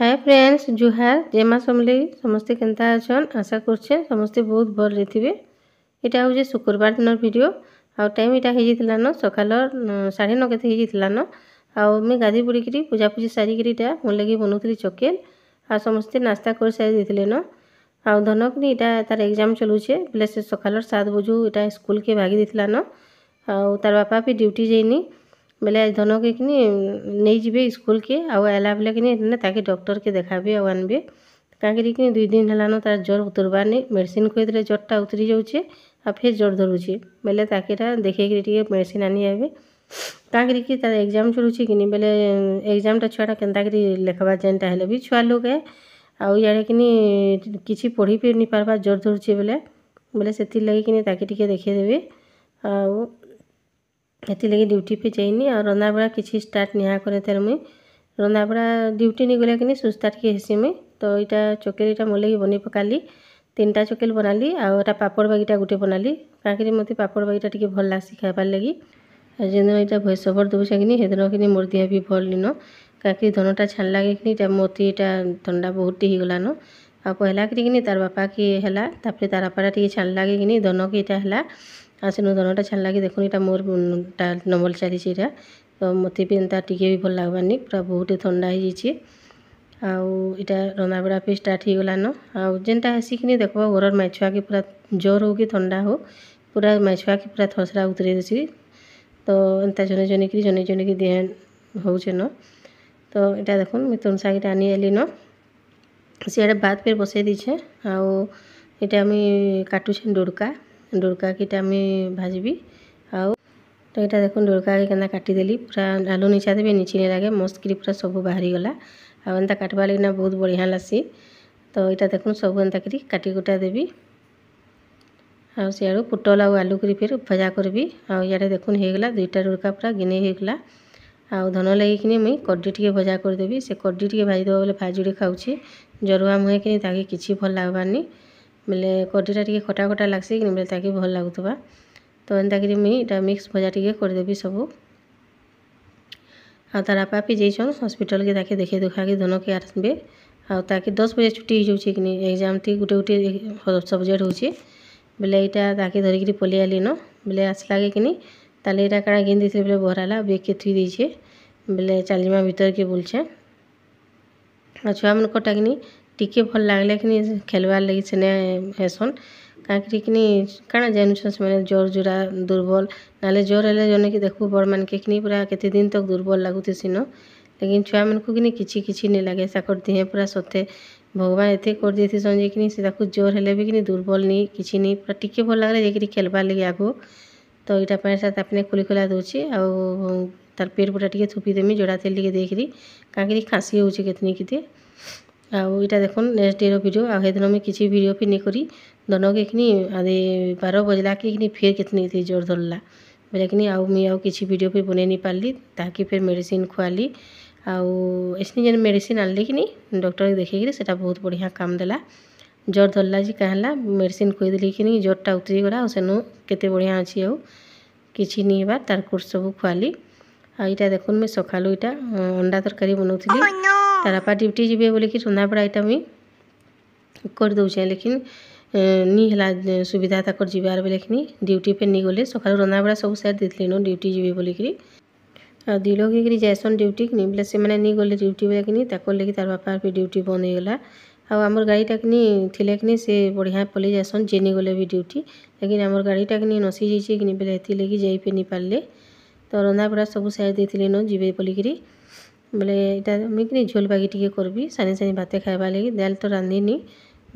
Hi friends जुहार जय माँ समलेई समस्ते केनता अछन आशा करछे समस्ते बहुत भल रहिथिबे। इटा होजे शुक्रवार दिन वीडियो आ टाइम इटा हे जितला न सकाल 9:30 केते हे जितला न आ मैं गाधी बुड़ी करी पूजा पूजी सारी करी इटा मोर लगी बनौतली चकेल आ समस्ते नाश्ता कर सारी देथिले न आ धनक नि इटा तार एग्जाम चलुछे बोले से सकाल 7 बजू इटा स्कूल के भागी देथिला न आ तार बापा भी ड्यूटी जेनी बेले धनक कि नहीं जीवे स्कूल के आला बेले कि ताकि डॉक्टर के देखाबे आनबे कहीं कि 2 दिन है तार ज्वर उतरबार नहीं मेडिसिन खुद ज्वरटा उतरी जाऊे आ फिर ज्वर धरुचे बेले ताकि देखे मेडिसिन आनी आए कहीं कि तार एग्जाम चलुचे कि बेले एग्जामटा छुआटा केन्ता लेखबा जेनटा हेले भी छुआ लोग है आड़े कि पढ़ी पी नहीं पार्बा ज्वर धरुचे बेले बेले से लगे कि ताकि देखेदेवे आती लगे ड्यूटी पे जाइनी और रंधा बड़ा किसी स्टार्ट निहा करे तेरे मुई रंधा बड़ा ड्यूटी नहीं गला कि सुस्ता टे हेसी मुई तो यहाँ चकेल इटा मोर लगे बनी पकाली 3टा चकेल बनाली आटा पापड़ बागीटा गोटे बनाली कहीं मत पापड़ बागीटा टे भल लग्सी खाइबार लगी जो दिन यहाँ भॉइस ओवर दूसरे कि सेदिन कि मोर देह भी भल नीन कहीं धनटा छाणला कि मत यहाँ थंडा बहुत होगलान आ पहला कि तार बापा कि है तापर तार बापाटा टे छाणला कि धनक यहाँ है सेनु धनटा छाणला कि देखुन यहाँ मोर नंबर चली तो मत भी एंता टी भी भल लगवानी पूरा बहुत ठंडा होटा रंधा बड़ा भी स्टार्ट होगलान आनटा हेसी कि देख घर माई छुआ के पूरा ज्वर हो कि ठंडा हो पूरा माई छुआ के पूरा थसरा उतरे देसी तो एंता जने जने की देह होचे न तो यहाँ देखुन मुझे तुन शाग आनी आली न सीआड़े भात फिर बसई दीछे आटा मुई काटुछे डोरका कि भाजबी आउ तो यहाँ देखो डोरका के काटिदेली पूरा आलू नीचा देवी नीचे नहीं लगे मस्त कर पूरा सब बाहरी गला आंता काटवा लगे बहुत बढ़िया लसी तो यहाँ देखो सब एंता काटी कुटा देवी आड़ू पुटल आलू कर फिर भजा करी आड़े देखुन होगला 2टा डोरका पूरा गिने होगला आ धन लगे कि मुई कड्डी टे भजा करदेवी से कड्डी टे भाजदेव बोले भाजुड़ी खाऊे जरुआ मुहे कि ताकि किसी भल लगवानी बोले कड्डीटा टे खटा खटा लग्सी कि बोले ताकि भल लगुवा तो एंता कि मुई मिक्स भजा टे करदेवी सब आ तार बापा भी जाइछन हॉस्पिटल के ताकि देखे दुखा के धन के आसबे आ ताकि 10 बजे छुट्टी हो जाऊे कि एग्जाम टी गोटे गोटे सब्जेक्ट होचे बोले यहाँ ताकि धरिकी पलि आली न बोले आसला कि ताले यहाँ काଣା गिन देते बोले बहराला बेग के थुई देछे बोले चलजिमा भीतर के बोलछे आ छुआ मन कटा कि टिके भल लगले कि खेलबार लगी सेने हेसन कहीं काଣା जानुछन से मैंने ज्वर जुरा दुर्बल नाले ज्वर हेले जने कि देखू बड़ मान के पूरा केते दिन तक दुर्बल लगुते सीन लेकिन छुआ मन को कि किछि नहीं लगे साकर देह पूरा सते भगवान एते कर देती सन कि ज्वर हेले भी कि दुर्बल नहीं किछि नहीं पूरा टिके भल लगले जे खेलबार लगे आगो तो यहाँ पैंट सार्ट अपने खोली खोला दूसरी तार पेट पूरा टे थुपी देमी जोड़ा तेल टे देखी कहीं खाँसी होचे कितनी किते यहाँ देखो नेक्स्ट डे वीडियो आदिन मुझे किसी वीडियो भी नहीं करी धन के आदि 12 बजला कि फिर कितनी थी जोर धरला बोले कि मुझे किसी वीडियो भी बन नहीं पार्ली ताकि फिर मेडिसिन खुआली आसनी जेन मेडिसिन आनली कि डॉक्टर देखे से बहुत बढ़िया काम देला ज्वर धरला जी कहला मेडिसिन खुईदेली कि ज्वरटा उतरी गला सेनु केते बढ़िया अच्छी किसी नहीं बार तार कोर्स सब खुआली यहाँ देखुन मैं सकालू यहाँ अंडा तरकारी बनौली तार बापा ड्यूटी जीवे बोले कि रंधा बड़ा यहाँ मुई कर दौचे लेकिन नी है सुविधा तक जीवार बोले कि ड्यूटी पे नहीं गले सकाल रंधा बड़ा सब साइड देती न ड्यूटी जीवे बोलिकी दी लोग जासन ड्यूटी कि बोले से मैंने नहीं गले ड्यूटी बोले कि लगे तार बापा भी ड्यूटी बंद होगला आमर गाड़ीटा कि से बढ़िया पलि जासन जे नहीं गले भी ड्यूटी लेकिन आमर गाड़ीटा कि नसी जाइए कि बोले ये लगे जाइपे नहीं पारे तो रंधा बड़ा सब साइड देती न जीवे बोलिकी बोले यहाँ मुझे झोल बागी टे करबी सानी सानी भाते खाइबा लगी दाल तो रांधिनी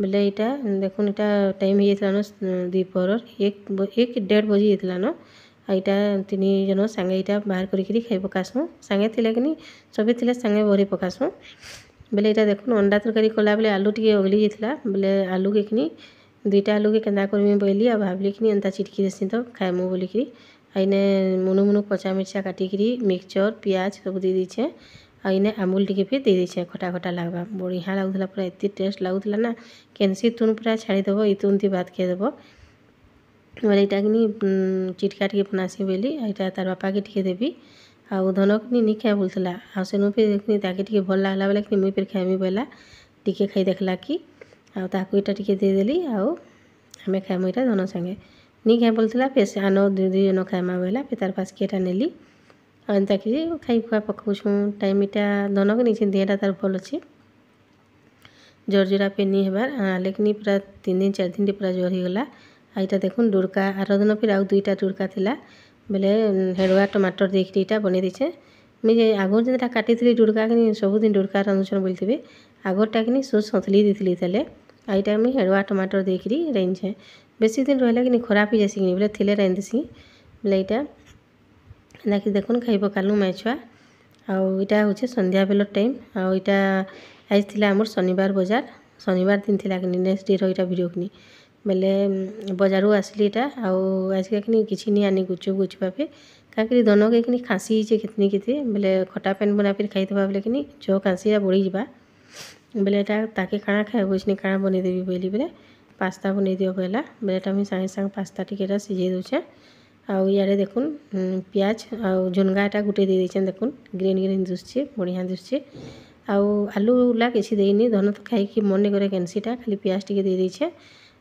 बोले यहाँ देखुन यहाँ टाइम हो जाता न द्विपहर 1-1:30 बजी जाता न यहाँ 3 जन सांगे यहाँ बाहर करी खाई पकासुँ सांगे थिले कि सभी थिले सांगे भरी पकासुँ बोले यहाँ देखुन अंडा तरकारी कला बेले आलू टे अगली जाता बोले आलू के 2टा आलू के केन्दा करमी बोली आ भावली कि एंता चिटकी देसी तो खाएमु बोलिकी आईने मुनु मुनु कचा मिर्चा काटिकी मिक्सचर पियाज सब दे दीछे आईने अमूल टे भी दे दीछे खटा खटा लगवा बढ़िया लगुला पूरा एत टेस्ट लगुला ना केनसी तुन पूरा छाड़ीदेव इतुन थी भात खाईदेव बोले यहाँ कि चिटका टे बनासी बोली यहाँ तार बापा के टे देवी आउ धनक नी खाए बोलता आ सेनु फिर देखनी ताके टिके भल लागला बेले कि मुई फिर खाइमी बोला टिके खाई देखला कि आउ ताकू इटा टिके देदेली आउ हमें खाइमु इटा धन संगे नी खाए बोलता फिर से आनो दुई जन खाइमा बोला फिर तार पास किटा नेली एंता कि खाई खुआ पकाऊँ टाइम इटा धनक नीचे देहटा तार भल अच्छे जर जोरा पे नहीं हेबार लेकिन पूरा 3 दिन 4 दिन पूरा जर होगला आईटा देखुन डुड़का आर दिन फिर आउ 2टा डुड़का थिला बेले हेड़ुआ टमाटर देखिए इटा बने दीचे मुझे आगुर जेनटा काटी डुड़का कि सबुदिन डुड़का रांधुछन बोलते आगरटा कि सोच सतली दी तेले आईटा मुझे हेड़ुआ टमाटर देखिरी रांधछे बेसी दिन रहा कि खराब हो जासी बोले थिले रांधिसी बोले यहाँ देखिए देखुन खाई पकालु माए छुआ आईटा हूँ संध्या बेल टाइम आईटा आज थिला आमर शनिवार बजार शनिवार दिन थिला कि नेक्स्ट डे रहा भिडियो कि बेले बजारू आसली इटा आज कि किसी नहीं आनी गुचुप गुचुपापे कहीं धन के कि खाँसी कितनी कितनी बेले खटा पेन बना फिर खाई बोले कि जो खाँसी बढ़ी जा बेले ताके काଣା खाए बुझनी काଣା बनईदेवी बोली बेले पास्ता बनई दियो बोला बेलेटा मुझे सागे सागे पास्ता टिके सीझे दूचे आड़े देखुन पियाज झुनगाटा गोटे दे देछे देखुन ग्रीन ग्रीन दिशे बढ़िया दिशे आलू उला किसी देनी धन तो खाई मन नहीं करे कैंसीटा खाली पियाज टिके दे देछे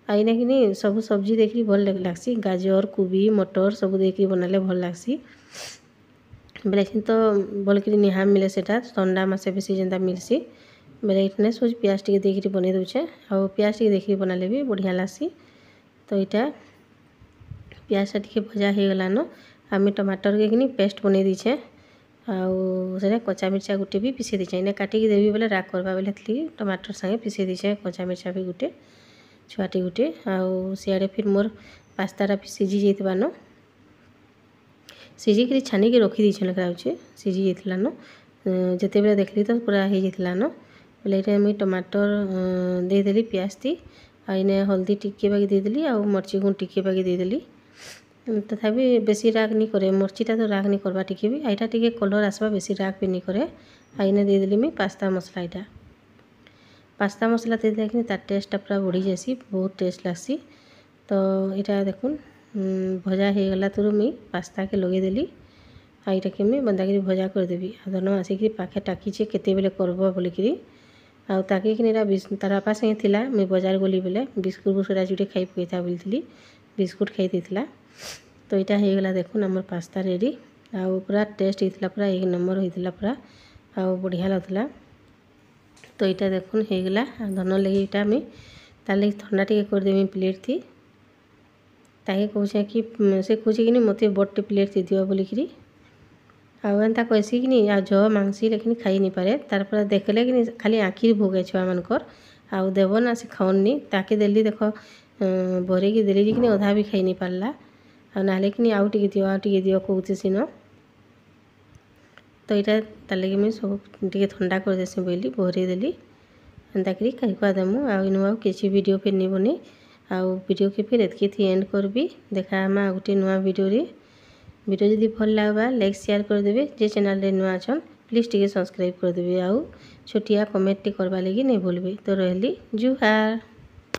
आईना कि सब सब्जी देखी भल लगसी गाजर कोबी मटर सब देखी बनाले भल लगसी बेले तो भल कि निहा मिले से ठंडा मासे बेसी जेनता मिलसी बेले इतने सोच पियाज टिके देखी बनई दूचे आ पियाज टिके देखी बनाले भी बढ़िया लगसी तो यहाँ पियाज टिके भजा हो गलान आम टमाटर के कि पेस्ट बनई दीछे आउ कच्चा मिर्चा गोटे भी पिसे दीचे इन्हें काटिकी देवी बोले राग करवा बेले थी टमाटर संगे पिसे दीचे कच्चा मिर्चा भी गोटे छुआटी गोटे आउ सियाड़े फिर मोर पास्ताटा सीझी जाइबान सीझिकी छानिकी रखी दीछे लगे सीझी जाइलान जिते बेले देखली तो पूरा हो जाइलान बोले ये मुझे टमाटर देदेली पियाज थी आईने हल्दी टिके बाकी देदेली आ मर्ची गुण टिके बाकी देदेली तथापि बेसी राग नहीं करे मर्चीटा तो राग नहीं करवा टिके भी आईटा टिके कलर आसवा बेसी राग भी नहीं करे आईने देदेली मुझे पास्ता मसला यहाँ पास्ता मसला दे देखनी तार टेस्टा पूरा बढ़ी जासी बहुत टेस्ट लासी तो यहाँ देखुन भजा हो गला तुरु मुई पास्ता के लगेदेली आईटा के मुई बंदाकरी भजा करदेवी धन आसिक पाखे टाकीचे केते बेले करब बोलिकी ताके कि तार बापा संगे थिला मुई बजार गली बेले बिस्कुट बुस्कुटा जुटे खाई पकई था बोली बिस्कुट खाई देला तो यहाँ हो गला देखुन आमर पास्ता रेडी आउ पूरा टेस्ट होता पूरा 1 नंबर होता पूरा आउ बढ़िया लगला तो यहाँ देखुन हो गला धन लगे यहाँ मुई तार लगे ठंडा टिके करदेवी प्लेट थी ताके कहे कि से कहे कि मत बड़े प्लेट दे दियो बोलिकी आंता कैसी कि आ झ मांगसी लेकिन खाई नहीं पारे तार पर देखले कि खाली आखिरी भोगे छुआ मानकर आउ देव ना से खाऊनी ताके देली देख भरेकी देली कि अधा भी खाई नहीं पारला ना कि आउ टिके दियो कहते सीन तो यहाँ तार लगे मुझे सब टे ठंडा कर देसी बोली भरेदेली एंता करी खाई खुआ देमु आउ किसी वीडियो फिर नहीं बनी आउ वीडियो के फिर एतकी थी एंड करबी देखा आ गोटे नुआ वीडियो जदि भल लगवा लाइक शेयर करदेवे जे चैनल रे नुआ अछन प्लीज टिके सब्सक्राइब करदेवे आउ छोटिया कमेंट टी करवा लगी नहीं भूलबे तो रहली जुहार।